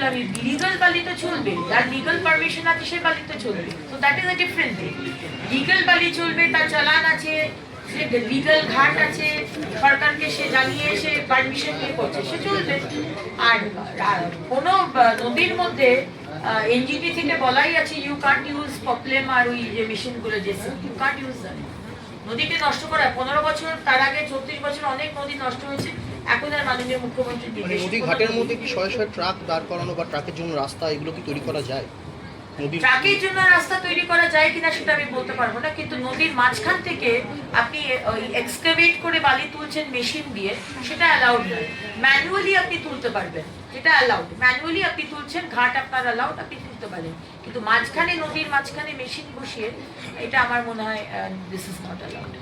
বললাম লিগাল বালি তো চলবে, যার লিগাল পারমিশন আছে সে বালি তো চলবে। তো that is a different thing. Legal বালি চলবে, তার চালান আছে, সে লিগাল ঘাট আছে, সরকারকে সে জানিয়ে সে পারমিশন নিয়ে করছে, সে চলবে। আর কোনো নদীর মধ্যে এনজিটি থেকে বলাই আছে ইউ কান্ট ইউজ পপলেম আর ওই যে মেশিনগুলো যে ইউ কান্ট ইউজ দ্যাট। নদীকে নষ্ট করা 15 বছর, তার আগে 34 বছর অনেক নদী নষ্ট হয়েছে। এখন আর মাননীয় মুখ্যমন্ত্রী নদী ঘাটের মধ্যে কি শয়ে শয়ে ট্রাক দাঁড় করানো বা ট্রাকের জন্য রাস্তা এগুলো কি তৈরি করা যায়? ট্রাকের জন্য রাস্তা তৈরি করা যায় কিনা সেটা আমি বলতে পারবো না, কিন্তু নদীর মাঝখান থেকে আপনি এক্সকাভেট করে বালি তুলছেন মেশিন দিয়ে, সেটা অ্যালাউড নয়। ম্যানুয়ালি আপনি তুলতে পারবেন, এটা অ্যালাউড। ম্যানুয়ালি আপনি তুলছেন, ঘাট আপনার অ্যালাউড, আপনি তুলতে পারেন, কিন্তু মাঝখানে নদীর মাঝখানে মেশিন বসিয়ে এটা আমার মনে হয় দিস ইজ নট অ্যালাউড।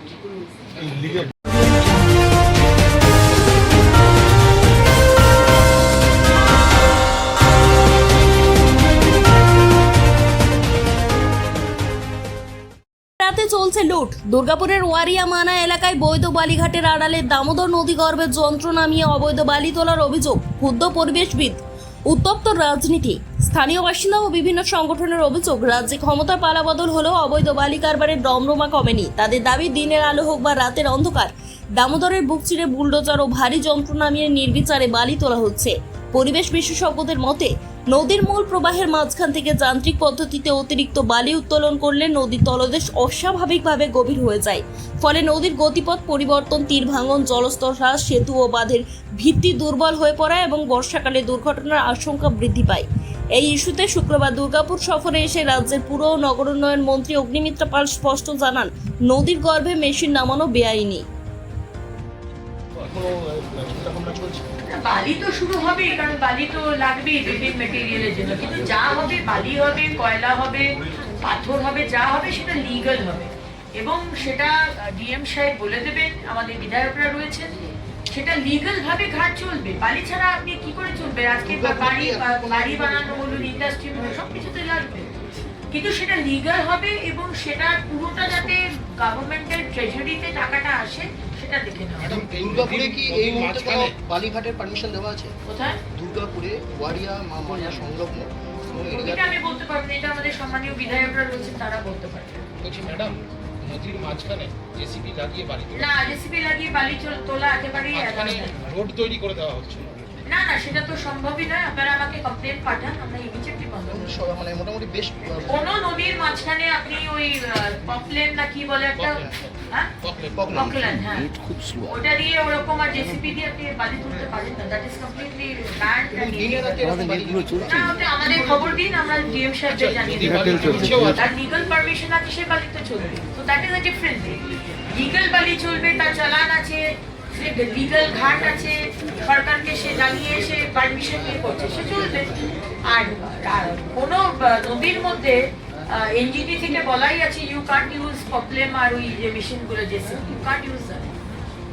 রাতে চলছে লুট। দুর্গাপুরের ওয়ারিয়া মানা এলাকায় বৈধ বালিঘাটের আড়ালে দামোদর নদীগর্ভের যন্ত্র নামিয়ে অবৈধ বালি তোলার অভিযোগ। ক্ষুব্ধ পরিবেশবিদ, উত্তপ্ত রাজনীতি। স্থানীয় বাসিন্দা ও বিভিন্ন সংগঠনের অভিযোগ, রাজ্যে ক্ষমতার পালাবদল হলেও অবৈধ বালি কারবারের দমরমা কমেনি। তাদের দাবি, দিনের আলো হোক বা রাতের অন্ধকার, দামোদরের বুক চিরে বুলডোজার ও ভারী যন্ত্র নামিয়ে নির্বিচারে বালি তোলা হচ্ছে। পরিবেশ বিশেষজ্ঞদের মতে, নদীর মূল প্রবাহের মাঝখান থেকে যান্ত্রিক পদ্ধতিতে অতিরিক্ত বালি উত্তোলন করলে নদীর তলদেশ অস্বাভাবিকভাবে গভীর হয়ে যায়। ফলে নদীর গতিপথ পরিবর্তন, তীর ভাঙন, জলস্তর হ্রাস, সেতু ও বাঁধের ভিত্তি দুর্বল হয়ে পড়া এবং বর্ষাকালে দুর্ঘটনার আশঙ্কা বৃদ্ধি পায়। এই ইস্যুতে শুক্রবার দুর্গাপুর সফরে এসে রাজ্যের পুর ও নগরোন্নয়ন মন্ত্রী অগ্নিমিত্রা পাল স্পষ্ট জানান, নদীর গর্ভে মেশিন নামানো বেআইনি। বালি তো শুরু হবে, কারণ বালি তো লাগবেই বিল্ডিং মেটেরিয়ালের জন্য, কিন্তু যা হবে, বালি হবে, কয়লা হবে, পাথর হবে, যা হবে সেটা লিগাল হবে, এবং সেটা ডিএম সাহেব বলে দেবেন, আমাদের বিধায়করা রয়েছেন, সেটা লিগাল ভাবে ঘাট চলবে। বালি ছাড়া আপনি কি করে চলবে? আজকে বাড়ি বানানো বলুন, ইন্ডাস্ট্রি বলুন, সবকিছুতে লাগবে, কিন্তু সেটা লিগাল হবে এবং সেটা পুরোটা যাতে গভর্নমেন্টের ট্রেজারিতে টাকাটা আসে সেটা দেখে নেওয়া। দুর্গাপুরে কি এই মুহূর্তে কোনো বালিঘাটের পারমিশন দেওয়া আছে? কোথায়? দুর্গাপুরে ওয়ারিয়া মানা সংলগ্ন। এটা আমি বলতে পারবো না, এটা আমাদের সম্মানীয় বিধায়করা রয়েছেন, তারা বলতে পারবেন। বলছি ম্যাডাম, নদীর মাঝখানে জেসিবি লাগিয়ে বালি না, জেসিবি লাগিয়ে বালি তোলা একেবারেই রোড তৈরি করে দেওয়া হচ্ছে। না না, সেটা তো সম্ভবই নয়। আপনারা আমাকে কমপ্লেন পাঠান, আমরা ইমিডিয়েটলি বন্ধ করব। মানে মোটামুটি বেশ কোন নদীর মাঝখানে আপনি ওই পপলেন না কি বলে একটা, হ্যাঁ পপলেন, হ্যাঁ ওটা দিয়ে ওরকম আর জেসিবি দিয়ে আপনি বালি তুলতে পারেন না। That is completely bad. আমাদের খবর দিন, আমরা ডিএম সাহেবদের জানিয়ে দেব। তার লিগাল পারমিশন আছে, সে বালি তো চলবে। তো that is a different thing. Legal বালি চলবে, তার চালান আছে, লিগাল ঘাট আছে, সরকারকে সে জানিয়ে সে পারমিশন নিয়ে করছে, সে চলবে। আর কোনো নদীর মধ্যে এনজিটি থেকে বলাই আছে ইউ কান্ট ইউজ পপলেম আর ওই যে মেশিনগুলো যে ইউ কান্ট ইউজ দ্যাট।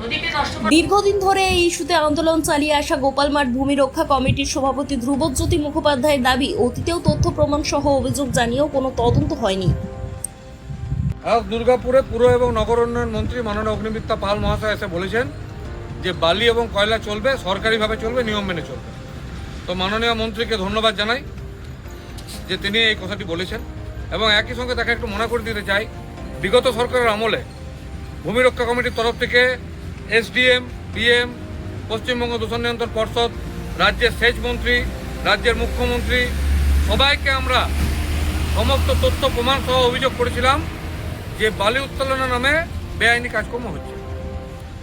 নদীকে নষ্ট করা। দীর্ঘদিন ধরে এই ইস্যুতে আন্দোলন চালিয়ে আসা গোপালমাঠ ভূমি রক্ষা কমিটির সভাপতি ধ্রুবজ্যোতি মুখোপাধ্যায়ের দাবি, অতীতেও তথ্য প্রমাণ সহ অভিযোগ জানিয়েও কোনো তদন্ত হয়নি। আজ দুর্গাপুরে পুর এবং নগর উন্নয়ন মন্ত্রী মাননীয় অগ্নিমিত্রা পাল মহাশয় এসে বলেছেন যে বালি এবং কয়লা চলবে, সরকারিভাবে চলবে, নিয়ম মেনে চলবে। তো মাননীয় মন্ত্রীকে ধন্যবাদ জানাই যে তিনি এই কথাটি বলেছেন, এবং একই সঙ্গে তাকে একটু মনে করে দিতে চাই, বিগত সরকারের আমলে ভূমি রক্ষা কমিটির তরফ থেকে এসডিএম, পিএম, পশ্চিমবঙ্গ দূষণ নিয়ন্ত্রণ পর্ষদ, রাজ্যের সেচ মন্ত্রী, রাজ্যের মুখ্যমন্ত্রী, সবাইকে আমরা সমস্ত তথ্য প্রমাণ সহ অভিযোগ করেছিলাম যে বালি উত্তোলনের নামে বেআইনি কাজকর্ম হচ্ছে,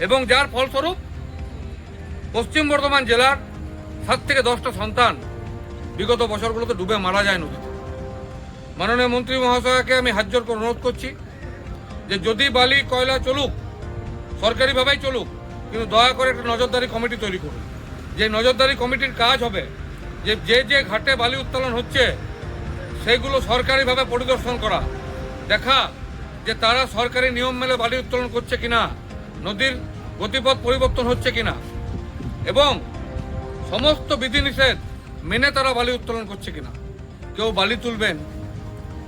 এবং যার ফলস্বরূপ পশ্চিম বর্ধমান জেলার 7 থেকে 10টা সন্তান বিগত বছরগুলোতে ডুবে মারা যায় নদীতে। মাননীয় মন্ত্রী মহাশয়কে আমি হাত জোর করে অনুরোধ করছি যে যদি বালি কয়লা চলুক, সরকারিভাবেই চলুক, কিন্তু দয়া করে একটা নজরদারি কমিটি তৈরি করুন। যে নজরদারি কমিটির কাজ হবে যে যে ঘাটে বালি উত্তোলন হচ্ছে সেগুলো সরকারিভাবে পরিদর্শন করা, দেখা যে তারা সরকারি নিয়ম মেনে বালি উত্তোলন করছে কিনা, নদীর গতিপথ পরিবর্তন হচ্ছে কিনা, এবং সমস্ত বিধিনিষেধ মেনে তারা বালি উত্তোলন করছে কিনা। কেউ বালি তুলবেন,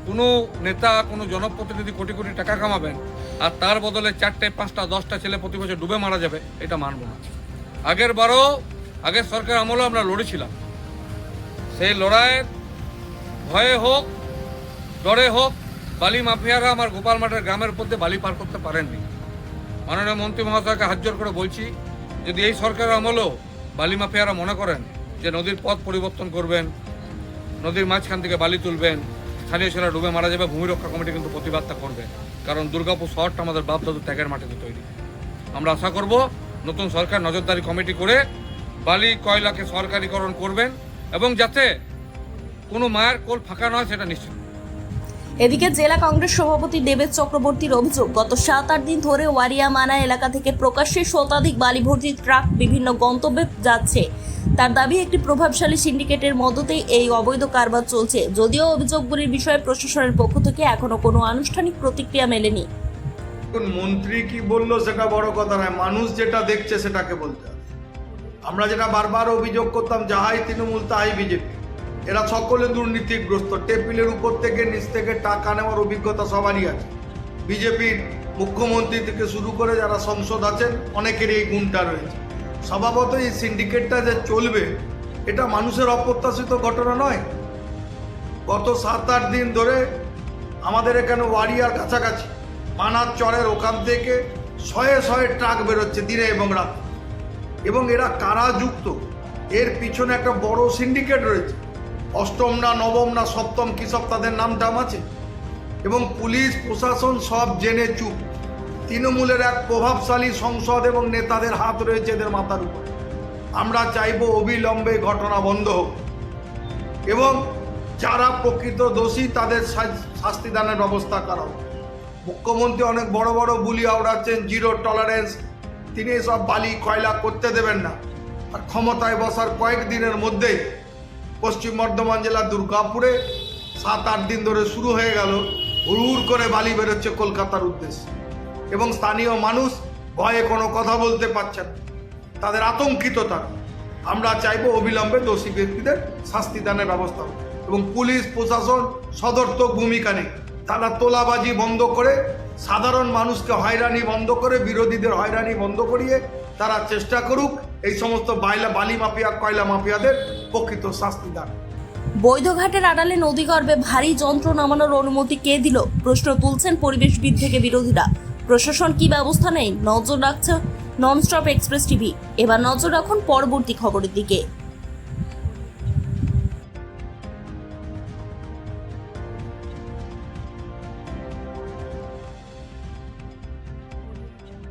কোনো নেতা, কোনো জনপ্রতিনিধি কোটি কোটি টাকা কামাবেন, আর তার বদলে 4টে 5টা 10টা ছেলে প্রতি বছর ডুবে মারা যাবে, এটা মানব না। আগের সরকার আমলেও আমরা লড়েছিলাম সেই লড়াইয়ের ভয়ে হোক ডরে হোক বালি মাফিয়ারা আমার গোপাল মাঠের গ্রামের উপর দিয়ে বালি পার করতে পারেননি। মাননীয় মন্ত্রী মহাশয়কে হাত জোর করে বলছি, যদি এই সরকারের আমলেও বালি মাফিয়ারা মনে করেন যে নদীর পথ পরিবর্তন করবেন, নদীর মাঝখান থেকে বালি তুলবেন, স্থানীয় ছেলেরা ডুবে মারা যাবে, ভূমি রক্ষা কমিটি কিন্তু প্রতিবাদটা করবে। কারণ দুর্গাপুর শহরটা আমাদের বাপ দাদু ত্যাগের মাটিতে তৈরি। আমরা আশা করব নতুন সরকার নজরদারি কমিটি করে বালি কয়লাকে সরকারিকরণ করবেন এবং যাতে কোনো মায়ের কোল ফাঁকা নয় সেটা নিশ্চিত। এদিকে জেলা কংগ্রেস সভাপতি দেবেশ চক্রবর্তীর অভিযোগ, গত 7-8 দিন ধরে ওয়ারিয়া মানা এলাকা থেকে প্রকাশ্যে শতাধিক বালি ভর্তি ট্রাক বিভিন্ন গন্তব্যে যাচ্ছে। তার দাবি, একটি প্রভাবশালী সিন্ডিকেটের মদতেই এই অবৈধ কারবার চলছে। যদিও অভিযোগগুলির বিষয়ে প্রশাসনের পক্ষ থেকে এখনো কোনো আনুষ্ঠানিক প্রতিক্রিয়া মেলেনি। মন্ত্রী কি বললো সেটা বড় কথা নয়, মানুষ যেটা দেখছে সেটাকে বলতে হবে। আমরা যেটা বারবার অভিযোগ করতাম, যাহাই তৃণমূল তাহাই বিজেপি, এরা সকলে দুর্নীতিগ্রস্ত। টেবিলের উপর থেকে নিচ থেকে টাকা নেওয়ার অভিজ্ঞতা সবারই আছে। বিজেপির মুখ্যমন্ত্রী থেকে শুরু করে যারা সংসদ আছেন অনেকের এই গুণটা রয়েছে। স্বভাবত এই সিন্ডিকেটটা যে চলবে এটা মানুষের অপ্রত্যাশিত ঘটনা নয়। গত 7-8 দিন ধরে আমাদের এখানে ওয়ারিয়ার কাছাকাছি মানার চরের ওখান থেকে শয়ে শয়ে ট্রাক বেরোচ্ছে দিনে এবং রাতে। এবং এরা কারা যুক্ত, এর পিছনে একটা বড় সিন্ডিকেট রয়েছে। অষ্টম না নবম না সপ্তম কি সব তাদের নাম টাম আছে। এবং পুলিশ প্রশাসন সব জেনে চুপ। তৃণমূলের এক প্রভাবশালী সংসদ এবং নেতাদের হাত রয়েছে এদের মাথার উপর। আমরা চাইব অবিলম্বে ঘটনা বন্ধ হোক এবং যারা প্রকৃত দোষী তাদের শাস্তিদানের ব্যবস্থা করা হোক। মুখ্যমন্ত্রী অনেক বড় বড় বুলি আওড়াচ্ছেন, জিরো টলারেন্স, তিনি এসব বালি কয়লা করতে দেবেন না। আর ক্ষমতায় বসার কয়েকদিনের মধ্যেই পশ্চিম বর্ধমান জেলার দুর্গাপুরে 7-8 দিন ধরে শুরু হয়ে গেল হুড় করে বালি বেরোচ্ছে কলকাতার উদ্দেশ্যে। এবং স্থানীয় মানুষ ভয়ে কোনো কথা বলতে পারছেন, তাদের আতঙ্কিত তারা। আমরা চাইব অবিলম্বে দোষী ব্যক্তিদের শাস্তিদানের ব্যবস্থা হোক এবং পুলিশ প্রশাসন সদর্থক ভূমিকা নেই। তারা তোলাবাজি বন্ধ করে, সাধারণ মানুষকে হয়রানি বন্ধ করে, বিরোধীদের হয়রানি বন্ধ করিয়ে তারা চেষ্টা করুক এই সমস্ত বালি মাফিয়া কয়লা মাফিয়াদের প্রকৃত শাস্তি দান। বৈধঘাটের আড়ালে নদীগর্ভে ভারী যন্ত্র নামানোর অনুমতি কে দিল, প্রশ্ন তুলছেন পরিবেশবিদ থেকে বিরোধীরা। প্রশাসন কি ব্যবস্থা নেই, নজর রাখছে ননস্টপ এক্সপ্রেস টিভি। এবার নজর রাখুন পরবর্তী খবরের দিকে।